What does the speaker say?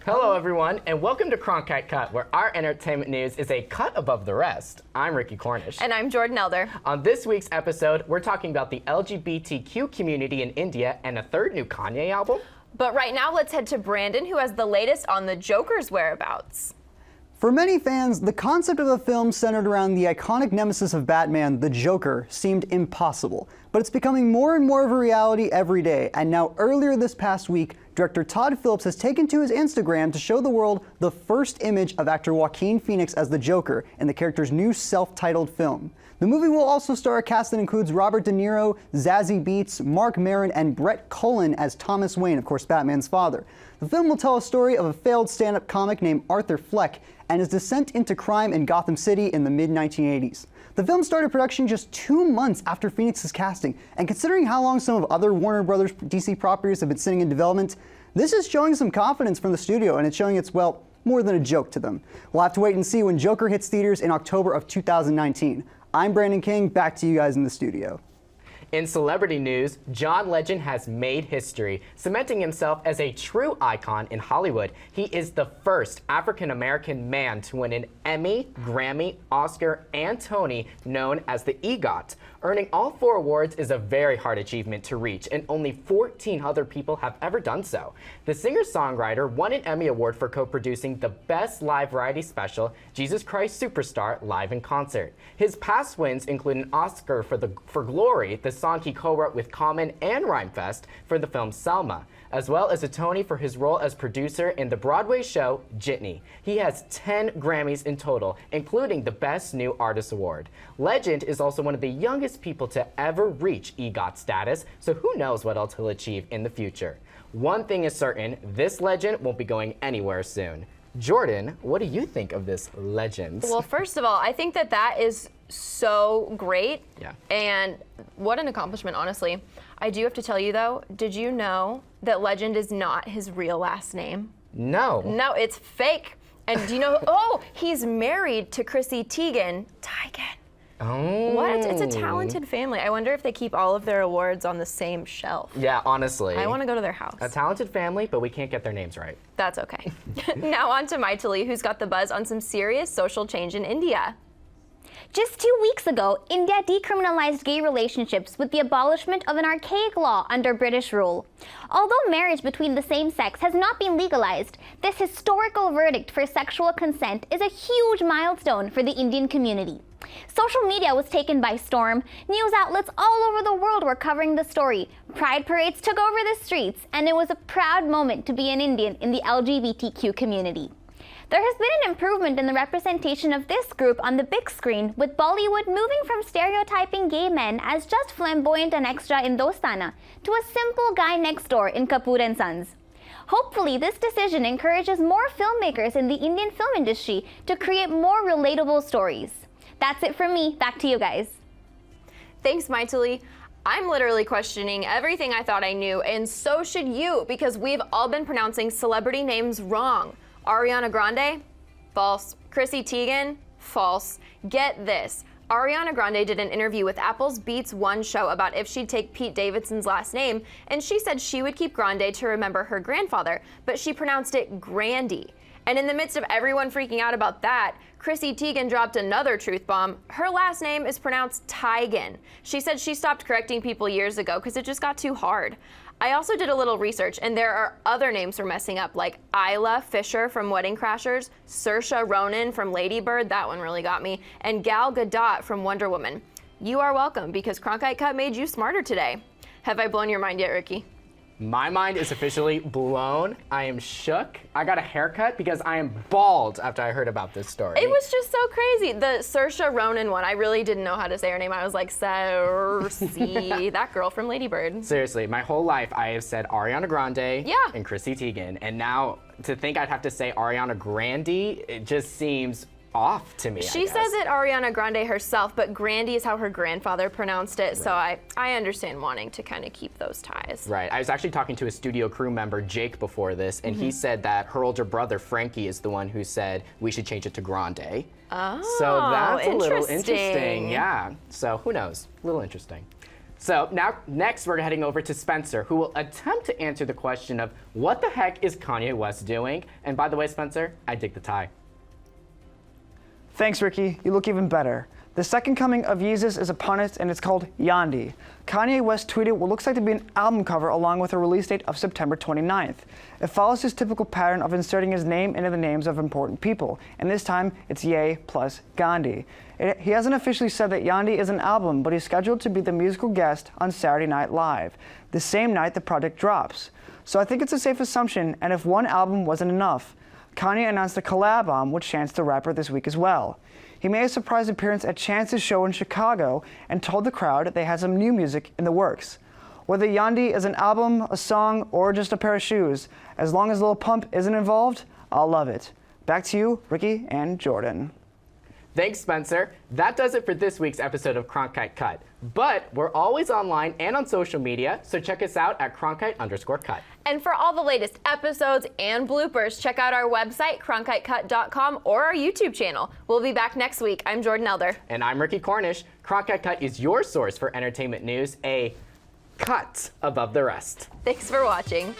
Hello everyone, and welcome to Cronkite Cut, where our entertainment news is a cut above the rest. I'm Ricky Cornish. And I'm Jordan Elder. On this week's episode, we're talking about the LGBTQ community in India and a third new Kanye album. But right now, let's head to Brandon, who has the latest on the Joker's whereabouts. For many fans, the concept of a film centered around the iconic nemesis of Batman, the Joker, seemed impossible. But it's becoming more and more of a reality every day, and now earlier this past week, director Todd Phillips has taken to his Instagram to show the world the first image of actor Joaquin Phoenix as the Joker in the character's new self-titled film. The movie will also star a cast that includes Robert De Niro, Zazie Beetz, Mark Maron, and Brett Cullen as Thomas Wayne, of course Batman's father. The film will tell a story of a failed stand-up comic named Arthur Fleck and his descent into crime in Gotham City in the mid-1980s. The film started production just 2 months after Phoenix's casting, and considering how long some of other Warner Brothers DC properties have been sitting in development, this is showing some confidence from the studio, and it's showing it's, well, more than a joke to them. We'll have to wait and see when Joker hits theaters in October of 2019. I'm Brandon King, back to you guys in the studio. In celebrity news, John Legend has made history, cementing himself as a true icon in Hollywood. He is the first African-American man to win an Emmy, Grammy, Oscar, and Tony, known as the EGOT. Earning all 4 awards is a very hard achievement to reach, and only 14 other people have ever done so. The singer-songwriter won an Emmy Award for co-producing the Best Live Variety Special, Jesus Christ Superstar Live in Concert. His past wins include an Oscar for Glory, the song he co-wrote with Common and Rhymefest for the film Selma, as well as a Tony for his role as producer in the Broadway show Jitney. He has 10 Grammys in total, including the Best New Artist Award. Legend is also one of the youngest people to ever reach EGOT status, so who knows what else he'll achieve in the future. One thing is certain, this legend won't be going anywhere soon. Jordan, what do you think of this legend? Well, first of all, I think that is so great. Yeah. And what an accomplishment, honestly. I do have to tell you, though, did you know that Legend is not his real last name? No. No, it's fake. And do you know, oh, he's married to Chrissy Teigen. Oh. What? It's a talented family. I wonder if they keep all of their awards on the same shelf. Yeah, honestly. I want to go to their house. A talented family, but we can't get their names right. That's okay. Now on to Maithili, who's got the buzz on some serious social change in India. Just 2 weeks ago, India decriminalized gay relationships with the abolishment of an archaic law under British rule. Although marriage between the same sex has not been legalized, this historical verdict for sexual consent is a huge milestone for the Indian community. Social media was taken by storm. News outlets all over the world were covering the story. Pride parades took over the streets, and it was a proud moment to be an Indian in the LGBTQ community. There has been an improvement in the representation of this group on the big screen, with Bollywood moving from stereotyping gay men as just flamboyant and extra in Dostana to a simple guy next door in Kapoor and Sons. Hopefully, this decision encourages more filmmakers in the Indian film industry to create more relatable stories. That's it from me. Back to you guys. Thanks, Maithili. I'm literally questioning everything I thought I knew, and so should you, because we've all been pronouncing celebrity names wrong. Ariana Grande? False. Chrissy Teigen? False. Get this. Ariana Grande did an interview with Apple's Beats One show about if she'd take Pete Davidson's last name, and she said she would keep Grande to remember her grandfather, but she pronounced it Gran-dee. And in the midst of everyone freaking out about that, Chrissy Teigen dropped another truth bomb. Her last name is pronounced Teigen. She said she stopped correcting people years ago because it just got too hard. I also did a little research, and there are other names for messing up, like Isla Fisher from Wedding Crashers, Saoirse Ronan from Lady Bird, that one really got me, and Gal Gadot from Wonder Woman. You are welcome, because Cronkite Cut made you smarter today. Have I blown your mind yet, Ricky? My mind is officially blown. I am shook. I got a haircut because I am bald after I heard about this story. It was just so crazy. The Saoirse Ronan one, I really didn't know how to say her name. I was like, Saoirse, that girl from Lady Bird. Seriously, my whole life I have said Ariana Grande Yeah. and Chrissy Teigen, and now to think I'd have to say Ariana Gran-dee, it just seems off to me. She says it Ariana Grande herself, but Gran-dee is how her grandfather pronounced it, so I understand wanting to kind of keep those ties. Right. I was actually talking to a studio crew member, Jake, before this, and he said that her older brother, Frankie, is the one who said we should change it to Grande. Oh, so that's a little interesting. interesting. Yeah. So who knows? A little interesting. So next we're heading over to Spencer, who will attempt to answer the question of what the heck is Kanye West doing? And by the way, Spencer, I dig the tie. Thanks, Ricky. You look even better. The second coming of Yeezus is upon us, and it's called Gran-dee. Kanye West tweeted what looks like to be an album cover along with a release date of September 29th. It follows his typical pattern of inserting his name into the names of important people, and this time it's Ye plus Gandhi. He hasn't officially said that Gran-dee is an album, but he's scheduled to be the musical guest on Saturday Night Live, the same night the project drops. So I think it's a safe assumption, and if one album wasn't enough, Kanye announced a collab album with Chance the Rapper this week as well. He made a surprise appearance at Chance's show in Chicago and told the crowd they had some new music in the works. Whether Gran-dee is an album, a song, or just a pair of shoes, as long as Lil Pump isn't involved, I'll love it. Back to you, Ricky and Jordan. Thanks, Spencer. That does it for this week's episode of Cronkite Cut. But we're always online and on social media, so check us out at Cronkite_cut. And for all the latest episodes and bloopers, check out our website, cronkitecut.com, or our YouTube channel. We'll be back next week. I'm Jordan Elder. And I'm Ricky Cornish. Cronkite Cut is your source for entertainment news, a cut above the rest. Thanks for watching.